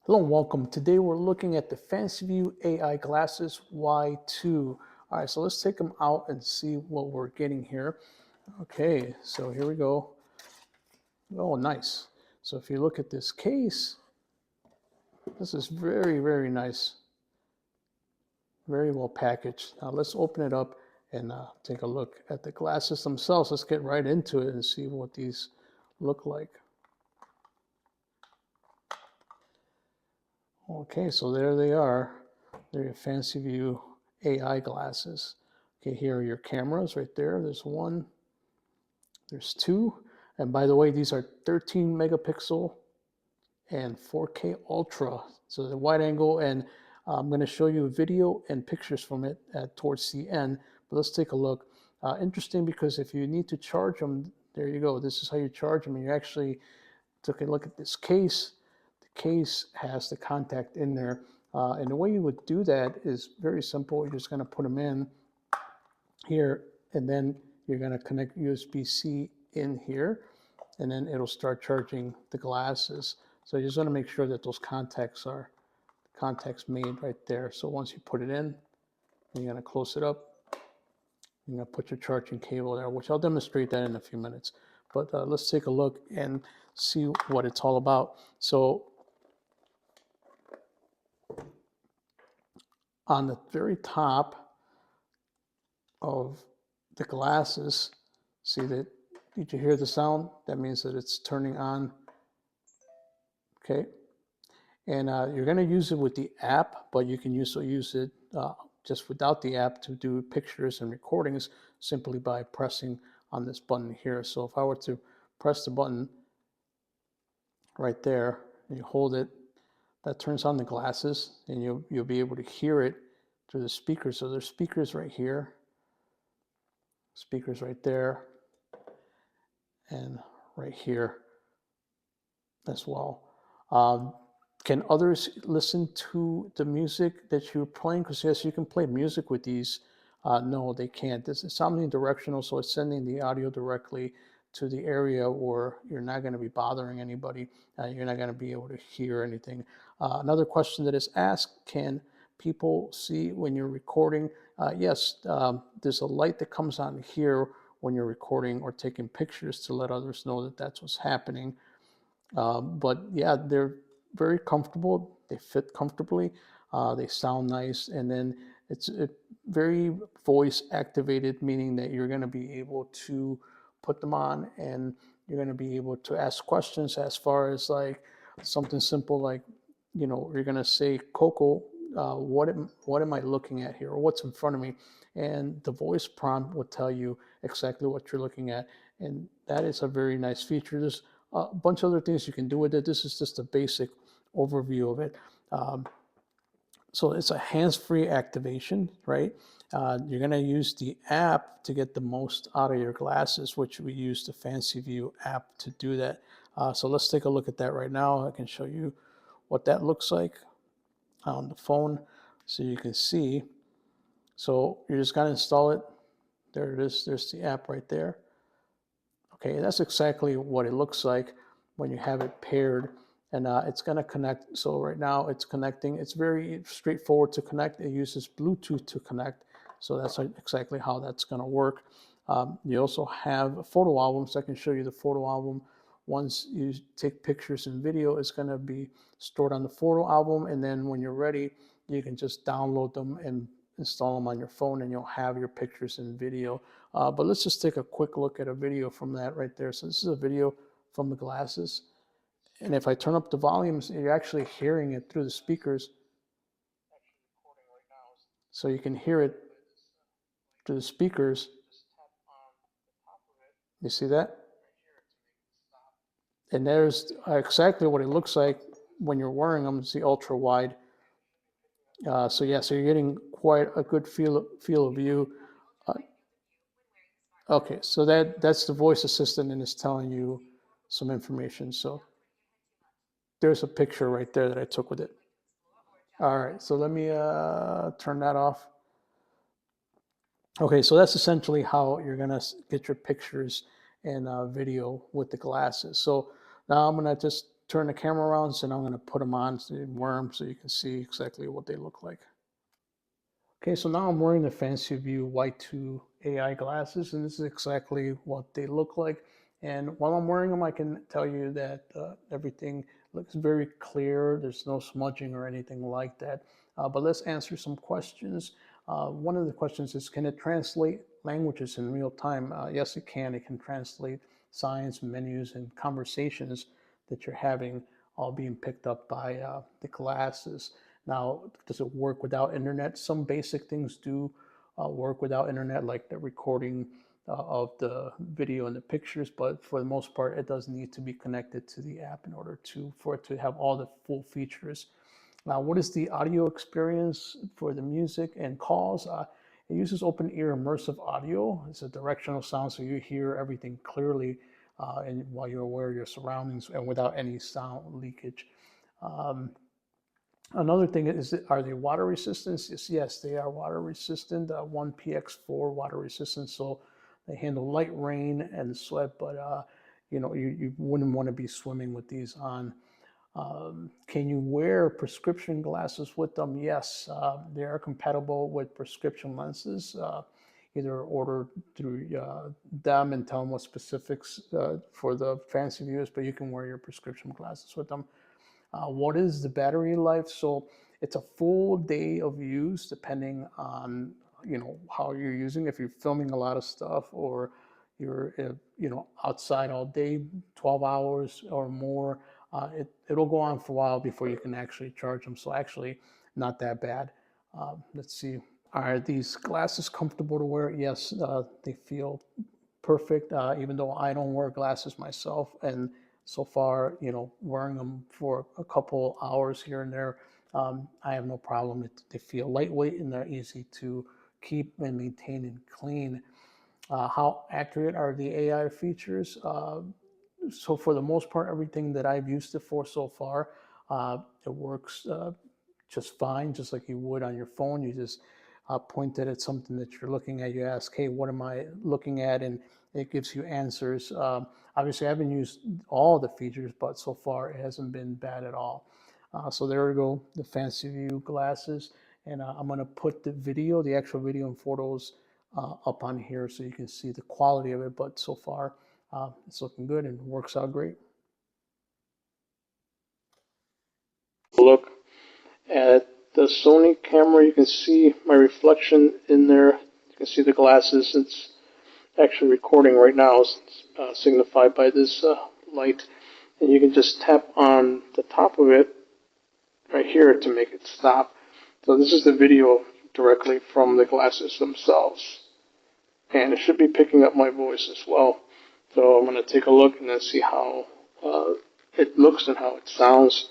Hello and welcome. Today we're looking at the FancyView AI Glasses Y2. All right, so let's take them out and see what we're getting here. Okay, so here we go. Oh, nice. So if you look at this case, this is very, very nice. Very well packaged. Now let's open it up and take a look at the glasses themselves. Let's get right into it and see what these look like. Okay, so there they are. They're your FancyView AI glasses. Okay, here are your cameras right there. There's one, there's two. And by the way, these are 13 megapixel and 4K Ultra. So the wide angle, and I'm going to show you a video and pictures from it towards the end. But let's take a look. Interesting because if you need to charge them, there you go. This is how you charge them. And you actually took a look at this case. The case has the contact in there. And the way you would do that is very simple. You're just going to put them in here, and then you're going to connect USB-C in here, and then it'll start charging the glasses. So you just want to make sure that those contacts made right there. So once you put it in, you're going to close it up. You're going to put your charging cable there, which I'll demonstrate that in a few minutes. But let's take a look and see what it's all about. So on the very top of the glasses, see that, did you hear the sound? That means that it's turning on. Okay. And you're going to use it with the app, but you can also use it just without the app to do pictures and recordings simply by pressing on this button here. So if I were to press the button right there and you hold it, that turns on the glasses, and you'll be able to hear it through the speakers. So there's speakers right here, speakers right there, and right here as well. Can others listen to the music that you're playing? Because yes, you can play music with these. No, they can't. This is something directional, so it's sending the audio directly to the area where you're not going to be bothering anybody. You're not going to be able to hear anything. Another question that is asked: can people see when you're recording? Yes, there's a light that comes on here when you're recording or taking pictures to let others know that that's what's happening. But yeah, they're very comfortable. They fit comfortably. They sound nice, and then it's very voice activated, meaning that you're going to be able to put them on, and you're going to be able to ask questions as far as like something simple like, you're going to say, Coco, what am I looking at here, or what's in front of me, and the voice prompt will tell you exactly what you're looking at, and that is a very nice feature. There's a bunch of other things you can do with it. This is just a basic overview of it. So it's a hands-free activation, right? You're going to use the app to get the most out of your glasses, which we use the FancyView app to do that. So let's take a look at that right now. I can show you what that looks like on the phone so you can see. So you're just going to install it. There it is. There's the app right there. Okay, that's exactly what it looks like when you have it paired, and it's going to connect. So right now it's connecting. It's very straightforward to connect. It uses Bluetooth to connect. So that's exactly how that's going to work. You also have photo albums. I can show you the photo album. Once you take pictures and video, it's going to be stored on the photo album, and then when you're ready, you can just download them and install them on your phone, and you'll have your pictures and video. But let's just take a quick look at a video from that right there. So this is a video from the glasses. And if I turn up the volumes, you're actually hearing it through the speakers. So you can hear it through the speakers. You see that? And there's exactly what it looks like when you're wearing them. It's the ultra wide. So yeah, so you're getting quite a good feel of view. Uh, okay, so that's the voice assistant, and it's telling you some information. So there's a picture right there that I took with it. All right, so let me turn that off. Okay, so that's essentially how you're gonna get your pictures and video with the glasses. So now I'm gonna just turn the camera around, so now I'm going to put them on and wear them so you can see exactly what they look like. Okay, so now I'm wearing the FancyView Y2 AI glasses, and this is exactly what they look like. And while I'm wearing them, I can tell you that everything looks very clear. There's no smudging or anything like that. But let's answer some questions. One of the questions is, can it translate languages in real time? Yes, it can. It can translate signs, menus, and conversations that you're having, all being picked up by the glasses. Now, does it work without internet? Some basic things do work without internet, like the recording of the video and the pictures, but for the most part, it does need to be connected to the app in order for it to have all the full features. Now, what is the audio experience for the music and calls? It uses open ear immersive audio. It's a directional sound, so you hear everything clearly and while you're aware of your surroundings and without any sound leakage. Um, Another thing is, are they water resistant? Yes, they are water resistant. 1PX4 water resistant, so they handle light rain and sweat. But you wouldn't want to be swimming with these on. Can you wear prescription glasses with them? Yes, they are compatible with prescription lenses. Either order through them and tell them what specifics for the FancyView is, but you can wear your prescription glasses with them. What is the battery life? So it's a full day of use depending on how you're using. If you're filming a lot of stuff or you're outside all day, 12 hours or more, it'll go on for a while before you can actually charge them. So actually not that bad. Let's see. Are these glasses comfortable to wear? Yes, they feel perfect, even though I don't wear glasses myself. And so far, wearing them for a couple hours here and there, I have no problem. They feel lightweight and they're easy to keep and maintain and clean. How accurate are the AI features? So for the most part, everything that I've used it for so far, it works just fine, just like you would on your phone. You just point it at something that you're looking at. You ask, hey, what am I looking at? And it gives you answers. Obviously, I haven't used all the features, but so far it hasn't been bad at all. So there we go, the FancyView glasses. And I'm going to put the actual video and photos up on here so you can see the quality of it. But so far, it's looking good and works out great. Look at the Sony camera. You can see my reflection in there. You can see the glasses. It's actually recording right now. It's signified by this light. And you can just tap on the top of it right here to make it stop. So this is the video directly from the glasses themselves. And it should be picking up my voice as well. So I'm going to take a look and then see how it looks and how it sounds.